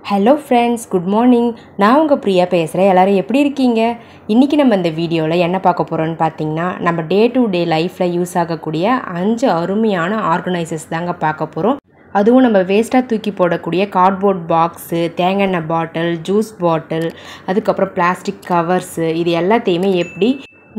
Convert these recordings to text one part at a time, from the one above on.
Hello friends, good morning. நான் உங்கள் பிரியா பேசுகிறேன். எல்லோரும் எப்படி இருக்கீங்க? இன்றைக்கி நம்ம இந்த வீடியோவில் என்ன பார்க்க போகிறோன்னு பார்த்தீங்கன்னா, நம்ம டே டு டே லைஃப்பில் யூஸ் ஆகக்கூடிய 5 அருமையான ஆர்கனைசர்ஸ் தாங்க பார்க்க போகிறோம். அதுவும் நம்ம வேஸ்ட்டாக தூக்கி போடக்கூடிய கார்ட்போர்ட் பாக்ஸு, தேங்காய் எண்ணெய் பாட்டில், ஜூஸ் பாட்டில், அதுக்கப்புறம் பிளாஸ்டிக் கவர்ஸு, இது எல்லாத்தையுமே எப்படி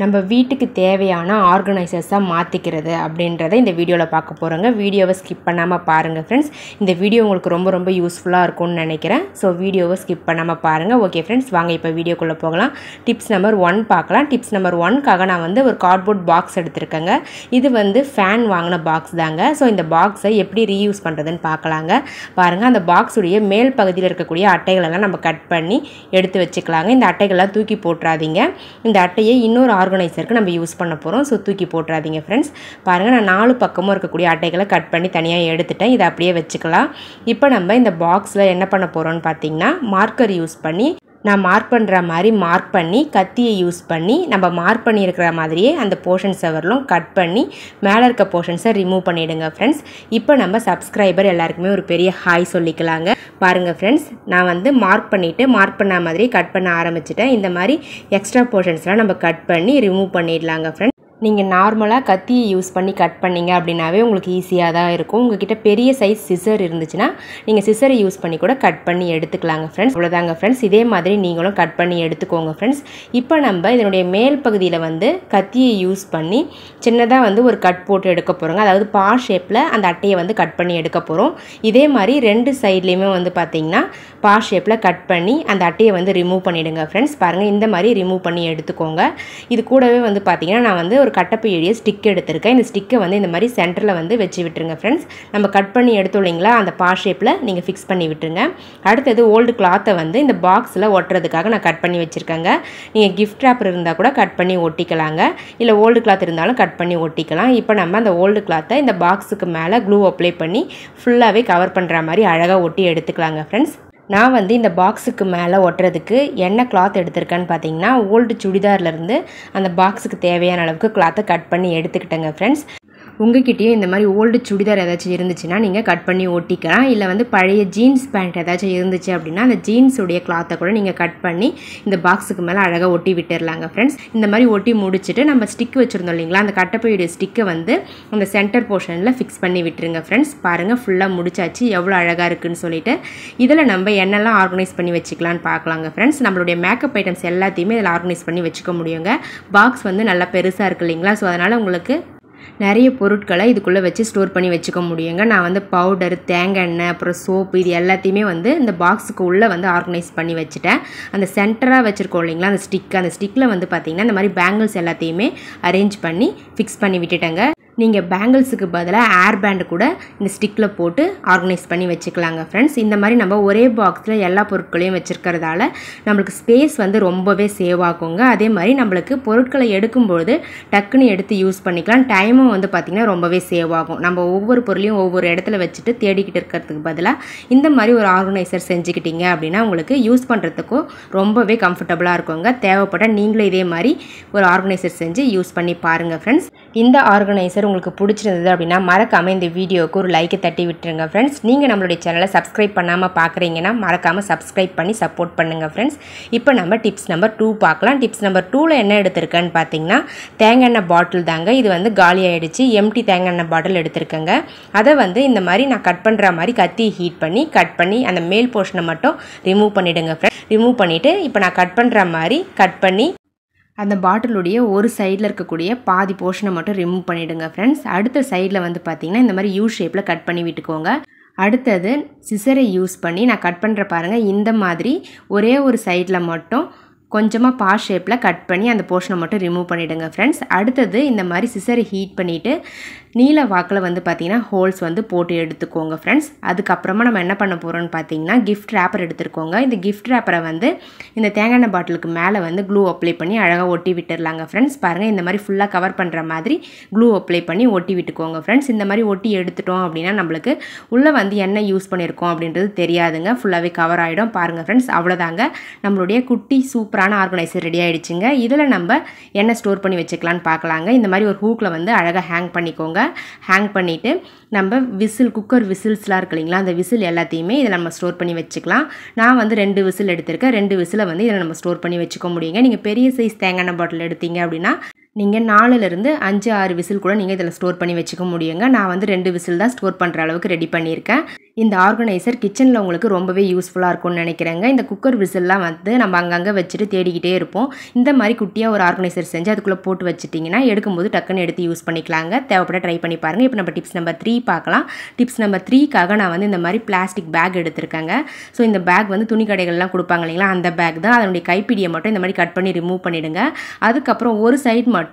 நம்ம வீட்டுக்கு தேவையான ஆர்கனைசர்ஸாக மாற்றிக்கிறது அப்படின்றத இந்த வீடியோவில் பார்க்க போகிறோங்க. வீடியோவை ஸ்கிப் பண்ணாமல் பாருங்கள் ஃப்ரெண்ட்ஸ். இந்த வீடியோ உங்களுக்கு ரொம்ப யூஸ்ஃபுல்லாக இருக்கும்னு நினைக்கிறேன். ஸோ வீடியோவை ஸ்கிப் பண்ணாமல் பாருங்கள். ஓகே ஃப்ரெண்ட்ஸ், வாங்க இப்போ வீடியோக்குள்ளே போகலாம். டிப்ஸ் நம்பர் 1 பார்க்கலாம். டிப்ஸ் நம்பர் 1க்காக நான் ஒரு கார்ட்போர்ட் பாக்ஸ் எடுத்திருக்கேங்க. இது ஃபேன் வாங்கின பாக்ஸ் தாங்க. ஸோ இந்த பாக்ஸை எப்படி ரீயூஸ் பண்ணுறதுன்னு பார்க்கலாங்க. பாருங்கள், அந்த பாக்ஸுடைய மேல் பகுதியில் இருக்கக்கூடிய அட்டைகளெல்லாம் நம்ம கட் பண்ணி எடுத்து வச்சுக்கலாங்க. இந்த அட்டைகள்லாம் தூக்கி போட்டுறாதீங்க. இந்த அட்டையை இன்னொரு ஆர்கனைசருக்கு நம்ம யூஸ் பண்ண போகிறோம். ஸோ தூக்கி போட்டுறாதீங்க ஃப்ரெண்ட்ஸ். பாருங்கள், நான் 4 பக்கமும் இருக்கக்கூடிய அட்டைகளை கட் பண்ணி தனியாக எடுத்துட்டேன். இதை அப்படியே வச்சுக்கலாம். இப்போ நம்ம இந்த பாக்ஸில் என்ன பண்ண போகிறோம்னு பார்த்தீங்கன்னா, மார்க்கர் யூஸ் பண்ணி நான் மார்க் பண்ணுற மாதிரி மார்க் பண்ணி கத்தியை யூஸ் பண்ணி நம்ம மார்க் பண்ணியிருக்கிற மாதிரியே அந்த போர்ஷன்ஸை வரலும் கட் பண்ணி மேலே இருக்க போர்ஷன்ஸை ரிமூவ் பண்ணிவிடுங்க ஃப்ரெண்ட்ஸ். இப்போ நம்ம சப்ஸ்கிரைபர் எல்லாருக்குமே ஒரு பெரிய ஹாய் சொல்லிக்கலாங்க. பாருங்கள் ஃப்ரெண்ட்ஸ், நான் மார்க் பண்ணிவிட்டு மார்க் பண்ண மாதிரி கட் பண்ண ஆரம்பிச்சிட்டேன். இந்த மாதிரி எக்ஸ்ட்ரா போர்ஷன்ஸ்லாம் நம்ம கட் பண்ணி ரிமூவ் பண்ணிடலாங்க ஃப்ரெண்ட்ஸ். நீங்கள் நார்மலாக கத்தியை யூஸ் பண்ணி கட் பண்ணிங்க அப்படின்னாவே உங்களுக்கு ஈஸியாக தான் இருக்கும். உங்கள்கிட்ட பெரிய சைஸ் சிசர் இருந்துச்சுன்னா நீங்கள் சிசரை யூஸ் பண்ணி கூட கட் பண்ணி எடுத்துக்கலாங்க ஃப்ரெண்ட்ஸ். அவ்வளோதாங்க ஃப்ரெண்ட்ஸ். இதே மாதிரி நீங்களும் கட் பண்ணி எடுத்துக்கோங்க ஃப்ரெண்ட்ஸ். இப்போ நம்ம இதனுடைய மேல் பகுதியில் கத்தியை யூஸ் பண்ணி சின்னதாக ஒரு கட் போட்டு எடுக்க போகிறோங்க. அதாவது பா ஷேப்பில் அந்த அட்டையை கட் பண்ணி எடுக்க போகிறோம். இதே மாதிரி 2 சைட்லேயுமே பார்த்தீங்கன்னா பா ஷேப்பில் கட் பண்ணி அந்த அட்டையை ரிமூவ் பண்ணிவிடுங்க ஃப்ரெண்ட்ஸ். பாருங்கள், இந்த மாதிரி ரிமூவ் பண்ணி எடுத்துக்கோங்க. இது கூடவே பார்த்தீங்கன்னா நான் ஒரு கட்டப்பை எழிய ஸ்டிக் எடுத்திருக்கேன். இந்த ஸ்டிக்கை இந்த மாதிரி சென்டரில் வச்சு விட்டுருங்க ஃப்ரெண்ட்ஸ். நம்ம கட் பண்ணி எடுத்தோம் இல்லைங்களா, அந்த பா ஷேப்பில் நீங்கள் ஃபிக்ஸ் பண்ணி விட்டுருங்க. அடுத்தது ஓல்டு கிளாத்தை இந்த பாக்ஸில் ஒட்டுறதுக்காக நான் கட் பண்ணி வச்சுருக்கேங்க. நீங்கள் கிஃப்ட் ரேப்பர் இருந்தால் கூட கட் பண்ணி ஒட்டிக்கலாங்க, இல்லை ஓல்டு கிளாத் இருந்தாலும் கட் பண்ணி ஒட்டிக்கலாம். இப்போ நம்ம அந்த ஓல்டு கிளாத்தை இந்த பாக்ஸுக்கு மேலே க்ளூ அப்ளை பண்ணி ஃபுல்லாகவே கவர் பண்ணுற மாதிரி அழகாக ஒட்டி எடுத்துக்கலாங்க ஃப்ரெண்ட்ஸ். நான் இந்த பாக்ஸுக்கு மேலே ஒட்டுறதுக்கு என்ன கிளாத் எடுத்திருக்கேன்னு பார்த்தீங்கன்னா, ஓல்டு சுடிதார்லேருந்து அந்த பாக்ஸுக்கு தேவையான அளவுக்கு கிளாத்தை கட் பண்ணி எடுத்துக்கிட்டேங்க ஃப்ரெண்ட்ஸ். உங்ககிட்டயும் இந்த மாதிரி ஓல்டு சுடிதார் ஏதாச்சும் இருந்துச்சுன்னா நீங்கள் கட் பண்ணி ஒட்டிக்கலாம். இல்லை பழைய ஜீன்ஸ் பேண்ட் ஏதாச்சும் இருந்துச்சு அப்படின்னா அந்த ஜீன்ஸுடைய கிளாத்தை கூட நீங்கள் கட் பண்ணி இந்த பாக்ஸுக்கு மேலே அழகாக ஒட்டி விட்டுடலாங்க ஃப்ரெண்ட்ஸ். இந்த மாதிரி ஒட்டி முடிச்சுட்டு நம்ம ஸ்டிக் வச்சுருந்தோம் இல்லைங்களா, அந்த கட்டப்பையுடைய ஸ்டிக்கை அந்த சென்டர் போர்ஷனில் ஃபிக்ஸ் பண்ணி விட்டுருங்க ஃப்ரெண்ட்ஸ். பாருங்கள், ஃபுல்லாக முடிச்சாச்சு. எவ்வளோ அழகாக இருக்குன்னு சொல்லிட்டு இதில் நம்ம என்னெல்லாம் ஆர்கனைஸ் பண்ணி வச்சுக்கலான்னு பார்க்கலாங்க ஃப்ரெண்ட்ஸ். நம்மளுடைய மேக்கப் ஐட்டம்ஸ் எல்லாத்தையுமே இதில் ஆர்கனைஸ் பண்ணி வச்சுக்க முடியுங்க. பாக்ஸ் நல்லா பெருசாக இருக்குது இல்லைங்களா, ஸோ அதனால் உங்களுக்கு நிறைய பொருட்களை இதுக்குள்ளே வச்சு ஸ்டோர் பண்ணி வச்சுக்க முடியுங்க. நான் பவுடர், தேங்காய் எண்ணெய், அப்புறம் சோப்பு, இது எல்லாத்தையுமே இந்த பாக்ஸுக்கு உள்ளே ஆர்கனைஸ் பண்ணி வச்சுட்டேன். அந்த சென்டராக வச்சுருக்கோம் இல்லைங்களா, அந்த ஸ்டிக்கில் பார்த்தீங்கன்னா இந்த மாதிரி பேங்கிள்ஸ் எல்லாத்தையுமே அரேஞ்ச் பண்ணி ஃபிக்ஸ் பண்ணி விட்டுட்டேங்க. நீங்கள் பேங்கிள்ஸுக்கு பதிலாக ஏர் பேண்டு கூட இந்த ஸ்டிக்கில் போட்டு ஆர்கனைஸ் பண்ணி வச்சுக்கலாங்க ஃப்ரெண்ட்ஸ். இந்த மாதிரி நம்ம ஒரே பாக்ஸில் எல்லா பொருட்களையும் வச்சுருக்கிறதால நம்மளுக்கு ஸ்பேஸ் ரொம்பவே சேவ் ஆகுங்க. அதே மாதிரி நம்மளுக்கு பொருட்களை எடுக்கும்பொழுது டக்குன்னு எடுத்து யூஸ் பண்ணிக்கலாம். டைமும் பார்த்திங்கன்னா ரொம்பவே சேவ் ஆகும். நம்ம ஒவ்வொரு பொருளையும் ஒவ்வொரு இடத்துல வச்சுட்டு தேடிக்கிட்டு இருக்கிறதுக்கு பதிலாக இந்த மாதிரி ஒரு ஆர்கனைசர் செஞ்சுக்கிட்டீங்க அப்படின்னா உங்களுக்கு யூஸ் பண்ணுறதுக்கும் ரொம்பவே கம்ஃபர்டபுளாக இருக்குங்க. தேவைப்பட்ட நீங்களும் இதே மாதிரி ஒரு ஆர்கனைசர் செஞ்சு யூஸ் பண்ணி பாருங்கள் ஃப்ரெண்ட்ஸ். இந்த ஆர்கனைசர் உங்களுக்கு பிடிச்சிருந்தது அப்படின்னா மறக்காமல் இந்த வீடியோவுக்கு ஒரு லைக்கை தட்டி விட்டுருங்க ஃப்ரெண்ட்ஸ். நீங்கள் நம்மளுடைய சேனலை சப்ஸ்கிரைப் பண்ணாமல் பார்க்குறீங்கன்னா மறக்காமல் சப்ஸ்கிரைப் பண்ணி சப்போர்ட் பண்ணுங்கள் ஃப்ரெண்ட்ஸ். இப்போ நம்ம டிப்ஸ் நம்பர் 2 பார்க்கலாம். டிப்ஸ் நம்பர் 2ல் என்ன எடுத்திருக்கேன்னு பார்த்தீங்கன்னா, தேங்காய் எண்ணெய் பாட்டில் தாங்க. இது காலி ஆகிடுச்சு. எம்டி தேங்காய் எண்ணெய் பாட்டில் எடுத்திருக்கேங்க. அதை இந்த மாதிரி நான் கட் பண்ணுற மாதிரி கத்தி ஹீட் பண்ணி கட் பண்ணி அந்த மேல் போர்ஷனை மட்டும் ரிமூவ் பண்ணிவிடுங்க ஃப்ரெண்ட்ஸ். ரிமூவ் பண்ணிவிட்டு இப்போ நான் கட் பண்ணுற மாதிரி கட் பண்ணி அந்த பாட்டிலுடைய ஒரு சைடில் இருக்கக்கூடிய பாதி போர்ஷனை மட்டும் ரிமூவ் பண்ணிவிடுங்க ஃப்ரெண்ட்ஸ். அடுத்த சைடில் பார்த்தீங்கன்னா இந்த மாதிரி யூ ஷேப்பில் கட் பண்ணி விட்டுக்கோங்க. அடுத்தது சிசரை யூஸ் பண்ணி நான் கட் பண்ணுற பாருங்கள், இந்த மாதிரி ஒரே ஒரு சைடில் மட்டும் கொஞ்சமாக பா ஷேப்பில் கட் பண்ணி அந்த போர்ஷனை மட்டும் ரிமூவ் பண்ணிவிடுங்க ஃப்ரெண்ட்ஸ். அடுத்தது இந்த மாதிரி சிசரை ஹீட் பண்ணிவிட்டு நீல வாக்கில் பார்த்தீங்கன்னா ஹோல்ஸ் போட்டு எடுத்துக்கோங்க ஃப்ரெண்ட்ஸ். அதுக்கப்புறமா நம்ம என்ன பண்ண போகிறோம்னு பார்த்தீங்கன்னா, கிஃப்ட் ரேப்பர் எடுத்துருக்கோங்க. இந்த கிஃப்ட் ரேப்பரை இந்த தேங்காய் எண்ணெய் பாட்டிலுக்கு மேலே க்ளூ அப்ளை பண்ணி அழகாக ஒட்டி விட்டுடலாங்க ஃப்ரெண்ட்ஸ். பாருங்கள், இந்த மாதிரி ஃபுல்லாக கவர் பண்ணுற மாதிரி க்ளூ அப்ளை பண்ணி ஒட்டி விட்டுக்கோங்க ஃப்ரெண்ட்ஸ். இந்த மாதிரி ஒட்டி எடுத்துட்டோம் அப்படின்னா நம்மளுக்கு உள்ளே என்ன யூஸ் பண்ணியிருக்கோம் அப்படின்றது தெரியாதுங்க, ஃபுல்லாகவே கவர் ஆகிடும். பாருங்கள் ஃப்ரெண்ட்ஸ், அவ்வளோதாங்க, நம்மளுடைய குட்டி சூப்பரான ஆர்கனைசர் ரெடி ஆகிடுச்சுங்க. இதில் நம்ம என்ன ஸ்டோர் பண்ணி வச்சுக்கலான்னு பார்க்கலாங்க. இந்த மாதிரி ஒரு ஹூக்கில் அழகாக ஹேங் பண்ணிக்கோங்க. ஹேங் பண்ணிவிட்டு நம்ம குக்கர் விசில்ஸ்லாம் இருக்கு இல்லைங்களா, அந்த விசில் எல்லாத்தையுமே இதில் நம்ம ஸ்டோர் பண்ணி வச்சுக்கலாம். நான் வந்து 2 விசில் எடுத்திருக்கேன். 2 விசிலை வந்து இதில் நம்ம ஸ்டோர் பண்ணி வச்சுக்க முடியுங்க. நீங்கள் பெரிய சைஸ் தேங்காய் எண்ணெய் பாட்டில் எடுத்தீங்க அப்படின்னா நீங்கள் 4லேருந்து 5, 6 விசில் கூட நீங்கள் இதில் ஸ்டோர் பண்ணி வச்சுக்க முடியுங்க. நான் வந்து 2 விசில் தான் ஸ்டோர் பண்ணுற அளவுக்கு ரெடி பண்ணியிருக்கேன். இந்த ஆர்கனைசர் கிச்சனில் உங்களுக்கு ரொம்பவே யூஸ்ஃபுல்லாக இருக்கும்னு நினைக்கிறேங்க. இந்த குக்கர் விசில்லாம் வந்து நம்ம அங்கங்கே வச்சுட்டு தேடிக்கிட்டே இருப்போம். இந்த மாதிரி குட்டியாக ஒரு ஆர்கனைசர் செஞ்சு அதுக்குள்ளே போட்டு வச்சுட்டிங்கன்னா எடுக்கும்போது டக்குன்னு எடுத்து யூஸ் பண்ணிக்கலாங்க. தேவைப்பட ட்ரை பண்ணி பாருங்கள். இப்போ நம்ம டிப்ஸ் நம்பர் 3 பார்க்கலாம். டிப்ஸ் நம்பர் 3க்காக நான் வந்து இந்த மாதிரி பிளாஸ்டிக் பேக் எடுத்திருக்கேங்க. ஸோ இந்த பேக் வந்து துணி கடைகள்லாம் கொடுப்பாங்க இல்லைங்களா, அந்த பேக் தான். அதனுடைய கைப்பிடியை மட்டும் இந்த மாதிரி கட் பண்ணி ரிமூவ் பண்ணிவிடுங்க. அதுக்கப்புறம் ஒரு சைடு மட்டும்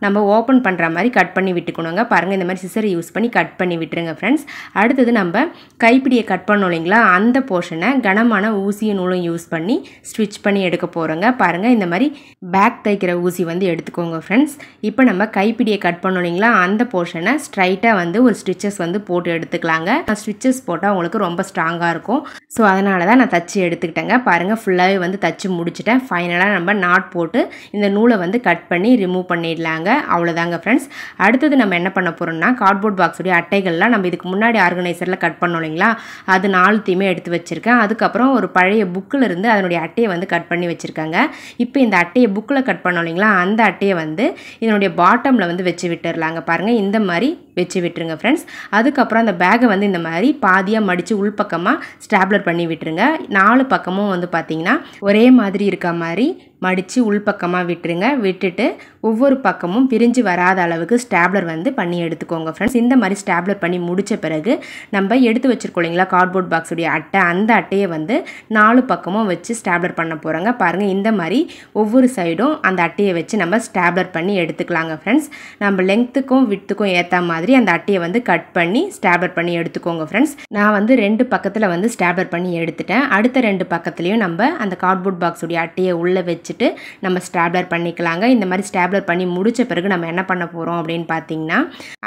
நம்ம ஓப்பன் பண்ணுற மாதிரி கட் பண்ணி விட்டுக்கணுங்க. பாருங்கள், இந்த மாதிரி சிசரை யூஸ் பண்ணி கட் பண்ணி விட்டுருங்க ஃப்ரெண்ட்ஸ். அடுத்தது நம்ம கைப்பிடியை கட் பண்ணோம் இல்லைங்களா, அந்த போர்ஷனை கனமான ஊசியும் நூலும் யூஸ் பண்ணி ஸ்டிச் பண்ணி எடுக்க போகிறோங்க. பாருங்கள், இந்த மாதிரி பேக் தைக்கிற ஊசி வந்து எடுத்துக்கோங்க ஃப்ரெண்ட்ஸ். இப்போ நம்ம கைப்பிடியை கட் பண்ணோம் இல்லைங்களா, அந்த போர்ஷனை ஸ்ட்ரைட்டாக வந்து ஒரு ஸ்டிச்சஸ் வந்து போட்டு எடுத்துக்கலாங்க. ஸ்டிச்சஸ் போட்டால் உங்களுக்கு ரொம்ப ஸ்ட்ராங்காக இருக்கும். ஸோ அதனால தான் நான் தச்சு எடுத்துக்கிட்டேங்க. பாருங்கள், ஃபுல்லாகவே வந்து தச்சு முடிச்சுட்டேன். ஃபைனலாக நம்ம நாட் போட்டு இந்த நூலை வந்து கட் பண்ணி ரிமூவ் பண்ணிடலாங்க. அவ்வளோதாங்க ஃப்ரெண்ட்ஸ். அடுத்தது நம்ம என்ன பண்ண போகிறோம்னா, கார்ட்போர்ட் பாக்ஸுடைய அட்டைகள்லாம் நம்ம இதுக்கு முன்னாடி ஆர்கனைசரில் கட் பண்ணோம் இல்லைங்களா, அது 4த்தையுமே எடுத்து வச்சுருக்கேன். அதுக்கப்புறம் ஒரு பழைய புக்கில் இருந்து அதனுடைய அட்டையை வந்து கட் பண்ணி வச்சுருக்காங்க. இப்போ இந்த அட்டையை புக்கில் கட் பண்ணோம் இல்லைங்களா, அந்த அட்டையை வந்து இதனுடைய பாட்டமில் வந்து வச்சு விட்டுடலாங்க. பாருங்கள், இந்த மாதிரி வச்சு விட்டுருங்க ஃப்ரெண்ட்ஸ். அதுக்கப்புறம் அந்த பேக்கை வந்து இந்த மாதிரி பாதியாக மடித்து உள்பக்கமாக ஸ்டாப்லர் பண்ணி விட்டுருங்க. 4 பக்கமும் வந்து பார்த்திங்கன்னா ஒரே மாதிரி இருக்க மாதிரி மடித்து உள்பக்கமாக விட்டுருங்க. விட்டுட்டு ஒவ்வொரு பக்கமும் பிரிஞ்சு வராத அளவுக்கு ஸ்டாப்லர் வந்து பண்ணி எடுத்துக்கோங்க ஃப்ரெண்ட்ஸ். இந்த மாதிரி ஸ்டாப்லர் பண்ணி முடித்த பிறகு நம்ம எடுத்து வச்சுருக்கோம் இல்லைங்களா கார்ட்போர்ட் பாக்ஸுடைய அட்டை, அந்த அட்டையை வந்து 4 பக்கமும் வச்சு ஸ்டாப்லர் பண்ண போகிறோங்க. பாருங்கள், இந்த மாதிரி ஒவ்வொரு சைடும் அந்த அட்டையை வச்சு நம்ம ஸ்டாப்லர் பண்ணி எடுத்துக்கலாங்க ஃப்ரெண்ட்ஸ். நம்ம லெங்க்த்துக்கும் விட்த்துக்கும் ஏற்ற மாதிரி அந்த அட்டையை வந்து கட் பண்ணி ஸ்டாப்லர் பண்ணி எடுத்துக்கோங்க ஃப்ரெண்ட்ஸ். நான் வந்து 2 பக்கத்தில் வந்து ஸ்டாப்லர் பண்ணி எடுத்துட்டேன். அடுத்த 2 பக்கத்துலேயும் நம்ம அந்த கார்ட்போர்ட் பாக்ஸுடைய அட்டையை உள்ளே வச்சுட்டு நம்ம ஸ்டாப்லர் பண்ணிக்கலாங்க. இந்த மாதிரி ஸ்டாப்லர் பண்ணி முடித்த பிறகு நம்ம என்ன பண்ண போகிறோம் அப்படின்னு பார்த்தீங்கன்னா,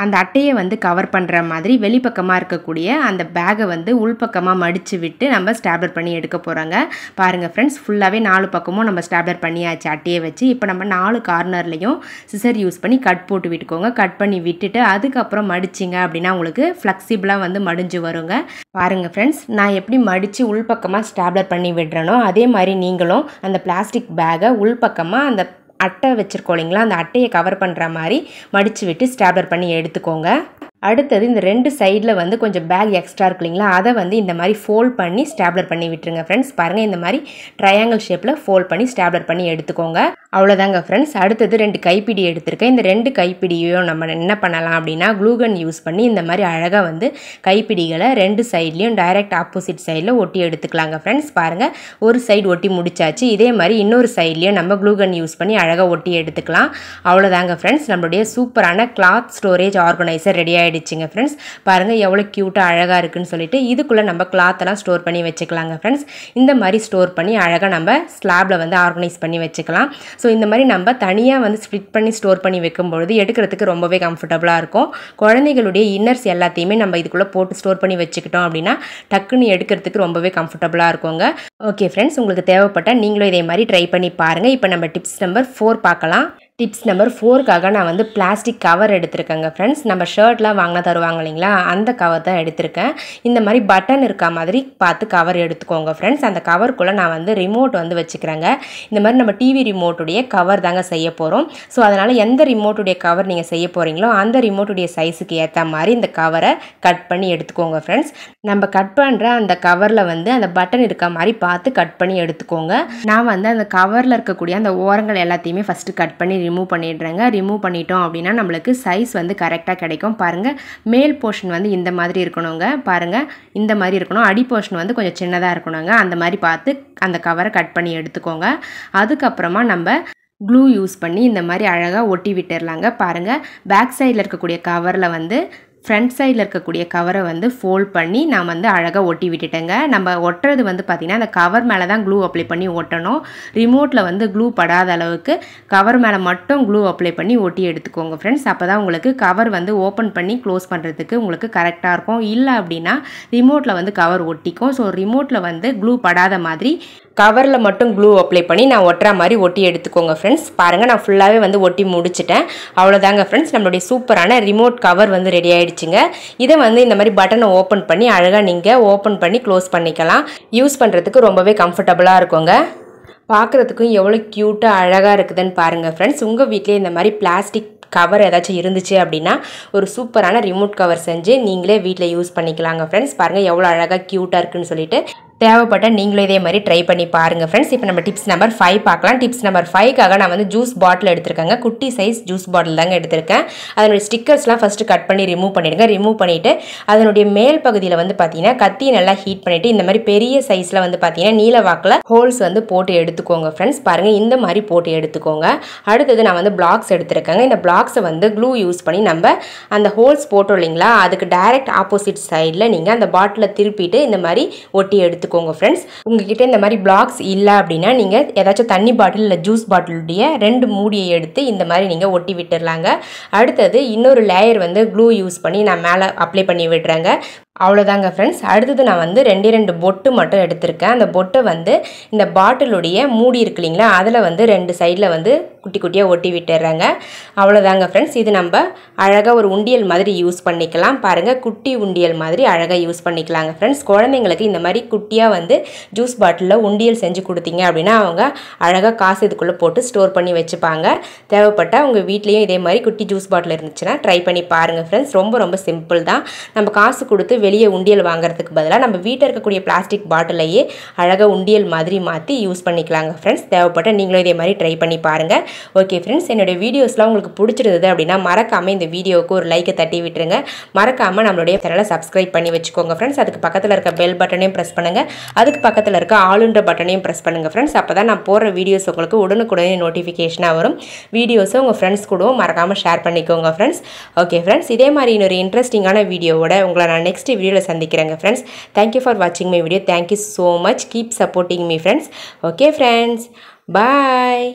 அந்த அட்டையை வந்து கவர் பண்ணுற மாதிரி வெளிப்பக்கமாக இருக்கக்கூடிய அந்த பேக்கை வந்து உள்பக்கமாக மடித்து விட்டு நம்ம ஸ்டாப்லர் பண்ணி எடுக்க போகிறோங்க. பாருங்கள் ஃப்ரெண்ட்ஸ், ஃபுல்லாகவே 4 பக்கமும் நம்ம ஸ்டாப்லர் பண்ணியாச்சு அட்டையை வச்சு. இப்போ நம்ம 4 கார்னர்லையும் சிசர் யூஸ் பண்ணி கட் போட்டு விட்டுக்கோங்க. கட் பண்ணி விட்டுட்டு அதுக்கப்புறம் மடிச்சிங்க அப்படின்னா உங்களுக்கு ஃப்ளெக்சிபிளாக வந்து மடிஞ்சு வருங்க. பாருங்கள் ஃப்ரெண்ட்ஸ், நான் எப்படி மடித்து உள்பக்கமாக ஸ்டாப்லர் பண்ணி விடுறேனோ அதே மாதிரி நீங்களும் அந்த பிளாஸ்டிக் பேக்கை உள்பக்கமாக அந்த அட்டை வச்சுருக்கோம் இல்லைங்களா, அந்த அட்டையை கவர் பண்ணுற மாதிரி மடித்து விட்டு ஸ்டாப்லர் பண்ணி எடுத்துக்கோங்க. அடுத்தது இந்த 2 சைடில் வந்து கொஞ்சம் பேக் எக்ஸ்ட்ரா இருக்கு இல்லைங்களா, அதை வந்து இந்த மாதிரி ஃபோல்ட் பண்ணி ஸ்டாப்லர் பண்ணி விட்டுருங்க ஃப்ரெண்ட்ஸ். பாருங்கள், இந்த மாதிரி ட்ரையாங்கிள் ஷேப்பில் ஃபோல்ட் பண்ணி ஸ்டாப்லர் பண்ணி எடுத்துக்கோங்க. அவ்வளோதாங்க ஃப்ரெண்ட்ஸ். அடுத்தது 2 கைப்பிடி எடுத்திருக்கேன். இந்த 2 கைப்பிடியையும் நம்ம என்ன பண்ணலாம் அப்படின்னா, க்ளூகன் யூஸ் பண்ணி இந்த மாதிரி அழகாக வந்து கைப்பிடிகளை 2 சைட்லேயும் டைரக்ட் ஆப்போசிட் சைடில் ஒட்டி எடுத்துக்கலாங்க ஃப்ரெண்ட்ஸ். பாருங்கள், ஒரு சைடு ஒட்டி முடிச்சாச்சு. இதே மாதிரி இன்னொரு சைட்லேயும் நம்ம க்ளூகன் யூஸ் பண்ணி அழகாக ஒட்டி எடுத்துக்கலாம். அவ்வளோதாங்க ஃப்ரெண்ட்ஸ், நம்மளுடைய சூப்பரான கிளாத் ஸ்டோரேஜ் ஆர்கனைசர் ரெடி ஆகிடுச்சிங்க ஃப்ரெண்ட்ஸ். பாருங்கள், எவ்வளோ க்யூட்டாக அழகாக இருக்குன்னு சொல்லிட்டு இதுக்குள்ளே நம்ம கிளாத்தெல்லாம் ஸ்டோர் பண்ணி வச்சுக்கலாங்க ஃப்ரெண்ட்ஸ். இந்த மாதிரி ஸ்டோர் பண்ணி அழகாக நம்ம ஸ்லாபில் வந்து ஆர்கனைஸ் பண்ணி வச்சுக்கலாம். ஸோ இந்த மாதிரி நம்ம தனியாக வந்து ஸ்ப்ளிட் பண்ணி ஸ்டோர் பண்ணி வைக்கும்பொழுது எடுக்கிறதுக்கு ரொம்பவே கம்ஃபர்டபுளாக இருக்கும். குழந்தைகளுடைய இன்னர்ஸ் எல்லாத்தையுமே நம்ம இதுக்குள்ளே போட்டு ஸ்டோர் பண்ணி வச்சுக்கிட்டோம் அப்படின்னா டக்குன்னு எடுக்கிறதுக்கு ரொம்பவே கம்ஃபர்டபுளாக இருக்குங்க. ஓகே ஃப்ரெண்ட்ஸ், உங்களுக்கு தேவைப்பட்டால் நீங்களும் இதே மாதிரி ட்ரை பண்ணி பாருங்கள். இப்போ நம்ம டிப்ஸ் நம்பர் 4 பார்க்கலாம். டிப்ஸ் நம்பர் 4க்காக நான் வந்து பிளாஸ்டிக் கவர் எடுத்திருக்கேங்க ஃப்ரெண்ட்ஸ். நம்ம ஷர்ட்லாம் வாங்கினா தருவாங்க இல்லைங்களா, அந்த கவர் தான் எடுத்திருக்கேன். இந்த மாதிரி பட்டன் இருக்கா மாதிரி பார்த்து கவர் எடுத்துக்கோங்க ஃப்ரெண்ட்ஸ். அந்த கவருக்குள்ளே நான் வந்து ரிமோட் வந்து வச்சுக்கிறேங்க. இந்த மாதிரி நம்ம டிவி ரிமோட்டுடைய கவர் தாங்க செய்ய போகிறோம். ஸோ அதனால் எந்த ரிமோட்டுடைய கவர் நீங்கள் செய்ய போகிறீங்களோ அந்த ரிமோட்டுடைய சைஸுக்கு ஏற்ற மாதிரி இந்த கவரை கட் பண்ணி எடுத்துக்கோங்க ஃப்ரெண்ட்ஸ். நம்ம கட் பண்ணுற அந்த கவரில் வந்து அந்த பட்டன் இருக்க மாதிரி பார்த்து கட் பண்ணி எடுத்துக்கோங்க. நான் வந்து அந்த கவரில் இருக்கக்கூடிய அந்த ஓரங்கள் எல்லாத்தையுமே ஃபஸ்ட்டு கட் பண்ணி ரிமூவ் பண்ணிடுறேங்க. ரிமூவ் பண்ணிட்டோம் அப்படின்னா நம்மளுக்கு சைஸ் வந்து கரெக்டாக கிடைக்கும். பாருங்கள், மேல் போர்ஷன் வந்து இந்த மாதிரி இருக்கணுங்க. பாருங்கள், இந்த மாதிரி இருக்கணும். அடி போர்ஷன் வந்து கொஞ்சம் சின்னதாக இருக்கணுங்க. அந்த மாதிரி பார்த்து அந்த கவரை கட் பண்ணி எடுத்துக்கோங்க. அதுக்கப்புறமா நம்ம க்ளூ யூஸ் பண்ணி இந்த மாதிரி அழகாக ஒட்டி விட்டுடலாங்க. பாருங்கள், பேக் சைடில் இருக்கக்கூடிய கவரில் வந்து ஃப்ரண்ட் சைடில் இருக்கக்கூடிய கவரை வந்து ஃபோல்ட் பண்ணி நான் வந்து அழகாக ஒட்டி விட்டுட்டேங்க. நம்ம ஒட்டுறது வந்து பார்த்திங்கன்னா அந்த கவர் மேலே தான் க்ளூ அப்ளை பண்ணி ஒட்டணும். ரிமோட்டில் வந்து க்ளூ படாத அளவுக்கு கவர் மேலே மட்டும் க்ளூ அப்ளை பண்ணி ஒட்டி எடுத்துக்கோங்க ஃப்ரெண்ட்ஸ். அப்போ தான் உங்களுக்கு கவர் வந்து ஓப்பன் பண்ணி க்ளோஸ் பண்ணுறதுக்கு உங்களுக்கு கரெக்டாக இருக்கும். இல்லை அப்படின்னா ரிமோட்டில் வந்து கவர் ஒட்டிக்கும். ஸோ ரிமோட்டில் வந்து க்ளூ படாத மாதிரி கவரில் மட்டும் க்ளூ அப்ளை பண்ணி நான் ஒட்டுற மாதிரி ஒட்டி எடுத்துக்கோங்க ஃப்ரெண்ட்ஸ். பாருங்கள் நான் ஃபுல்லாகவே வந்து ஒட்டி முடிச்சிட்டேன். அவ்வளோதாங்க ஃப்ரெண்ட்ஸ், நம்மளுடைய சூப்பரான ரிமோட் கவர் வந்து ரெடி ஆகிடுச்சுங்க. இதை வந்து இந்த மாதிரி பட்டனை ஓப்பன் பண்ணி அழகாக நீங்கள் ஓப்பன் பண்ணி க்ளோஸ் பண்ணிக்கலாம். யூஸ் பண்ணுறதுக்கு ரொம்பவே கம்ஃபர்டபுளாக இருக்குங்க. பார்க்குறதுக்கும் எவ்வளோ க்யூட்டாக அழகாக இருக்குதுன்னு பாருங்கள் ஃப்ரெண்ட்ஸ். உங்கள் வீட்டிலே இந்த மாதிரி பிளாஸ்டிக் கவர் ஏதாச்சும் இருந்துச்சு அப்படின்னா ஒரு சூப்பரான ரிமோட் கவர் செஞ்சு நீங்களே வீட்டில் யூஸ் பண்ணிக்கலாங்க ஃப்ரெண்ட்ஸ். பாருங்கள் எவ்வளோ அழகாக க்யூட்டாக இருக்குன்னு சொல்லிட்டு தேவைப்பட்ட நீங்களும் இதே மாதிரி ட்ரை பண்ணி பாருங்கள் ஃப்ரெண்ட்ஸ். இப்போ நம்ம டிப்ஸ் நம்பர் 5 பார்க்கலாம். டிப்ஸ் நம்பர் 5க்காக நான் வந்து ஜூஸ் பாட்டில் எடுத்திருக்கேங்க. குட்டி சைஸ் ஜூஸ் பாட்டில் தாங்க எடுத்திருக்கேன். அதனுடைய ஸ்டிக்கர்ஸ்லாம் ஃபஸ்ட்டு கட் பண்ணி ரிமூவ் பண்ணிவிடுங்க. ரிமூவ் பண்ணிவிட்டு அதனுடைய மேல் பகுதியில் வந்து பார்த்தீங்கன்னா கத்தி நல்லா ஹீட் பண்ணிவிட்டு இந்த மாதிரி பெரிய சைஸில் வந்து பார்த்தீங்கன்னா நீல வாக்கில் ஹோல்ஸ் வந்து போட்டு எடுத்துக்கோங்க ஃப்ரெண்ட்ஸ். பாருங்கள் இந்த மாதிரி போட்டு எடுத்துக்கோங்க. அடுத்தது நான் வந்து பிளாக்ஸ் எடுத்திருக்கேங்க. இந்த பிளாக்ஸை வந்து க்ளூ யூஸ் பண்ணி நம்ம அந்த ஹோல்ஸ் போட்டோம் இல்லைங்களா, அதுக்கு டைரக்ட் ஆப்போசிட் சைடில் நீங்கள் அந்த பாட்டிலை திருப்பிட்டு இந்த மாதிரி ஒட்டி எடுத்துக்கோங்க ஃப்ரெண்ட்ஸ். உங்ககிட்ட இந்த மாதிரி பிளாக்ஸ் இல்லை அப்படின்னா நீங்கள் ஏதாச்சும் தண்ணி பாட்டில் இல்லை ஜூஸ் பாட்டிலுடைய 2 மூடியை எடுத்து இந்த மாதிரி நீங்கள் ஒட்டி விட்டுடலாங்க. அடுத்தது இன்னொரு லேயர் வந்து க்ளூ யூஸ் பண்ணி நான் மேலே அப்ளை பண்ணி விடுறேங்க. அவ்வளோதாங்க ஃப்ரெண்ட்ஸ். அடுத்தது நான் வந்து 2 பொட்டு மட்டும் எடுத்திருக்கேன். அந்த பொட்டை வந்து இந்த பாட்டிலுடைய மூடி இருக்கு இல்லைங்களா, அதில் வந்து 2 சைடில் வந்து குட்டி குட்டியாக ஒட்டி விட்டுடுறாங்க. அவ்வளோதாங்க ஃப்ரெண்ட்ஸ். இது நம்ம அழகாக ஒரு உண்டியல் மாதிரி யூஸ் பண்ணிக்கலாம். பாருங்கள் குட்டி உண்டியல் மாதிரி அழகாக யூஸ் பண்ணிக்கலாங்க ஃப்ரெண்ட்ஸ். குழந்தைங்களுக்கு இந்த மாதிரி குட்டியாக வந்து ஜூஸ் பாட்டிலில் உண்டியல் செஞ்சு கொடுத்தீங்க அப்படின்னா அவங்க அழகாக காசு இதுக்குள்ளே போட்டு ஸ்டோர் பண்ணி வச்சுப்பாங்க. தேவைப்பட்டால் உங்கள் வீட்லேயும் இதே மாதிரி குட்டி ஜூஸ் பாட்டில் இருந்துச்சுன்னா ட்ரை பண்ணி பாருங்கள் ஃப்ரெண்ட்ஸ். ரொம்ப சிம்பிள் தான். நம்ம காசு கொடுத்து வெளியே உண்டியல் வாங்குறதுக்கு பதிலாக நம்ம வீட்டில் இருக்கக்கூடிய பிளாஸ்டிக் பாட்டிலையே அழகாக உண்டியல் மாதிரி மாற்றி யூஸ் பண்ணிக்கலாங்க ஃப்ரெண்ட்ஸ். தேவைப்பட்ட நீங்களும் இதே மாதிரி ட்ரை பண்ணி பாருங்கள். ஓகே ஃப்ரெண்ட்ஸ், என்னுடைய வீடியோஸ்லாம் உங்களுக்கு பிடிச்சிருந்தது அப்படின்னா மறக்காமல் இந்த வீடியோவுக்கு ஒரு லைக்கை தட்டி விட்டுருங்க. மறக்காமல் நம்மளுடைய சேனலை சப்ஸ்கிரைப் பண்ணி வச்சுக்கோங்க ஃப்ரெண்ட்ஸ். அதுக்கு பக்கத்தில் இருக்க பெல் பட்டனையும் ப்ரெஸ் பண்ணுங்கள். அதுக்கு பக்கத்தில் இருக்க ஆளுன்ற பட்டனையும் ப்ரெஸ் பண்ணுங்கள் ஃப்ரெண்ட்ஸ். அப்போ தான் நான் போடுற வீடியோஸ் உங்களுக்கு உடனுக்குடனே நோட்டிஃபிகேஷனாக வரும். வீடியோஸை உங்கள் ஃப்ரெண்ட்ஸ் கூடவும் மறக்காமல் ஷேர் பண்ணிக்கோங்க ஃப்ரெண்ட்ஸ். ஓகே ஃப்ரெண்ட்ஸ், இதே மாதிரி இன்னொரு இன்ட்ரெஸ்டிங்கான வீடியோவோட உங்களை நான் நெக்ஸ்ட் வீடியோவில் சந்திக்கிறேங்க ஃப்ரெண்ட்ஸ். தேங்க்யூ ஃபார் வாட்சிங் my video. Thank you so much. Keep supporting me friends. Okay friends, bye.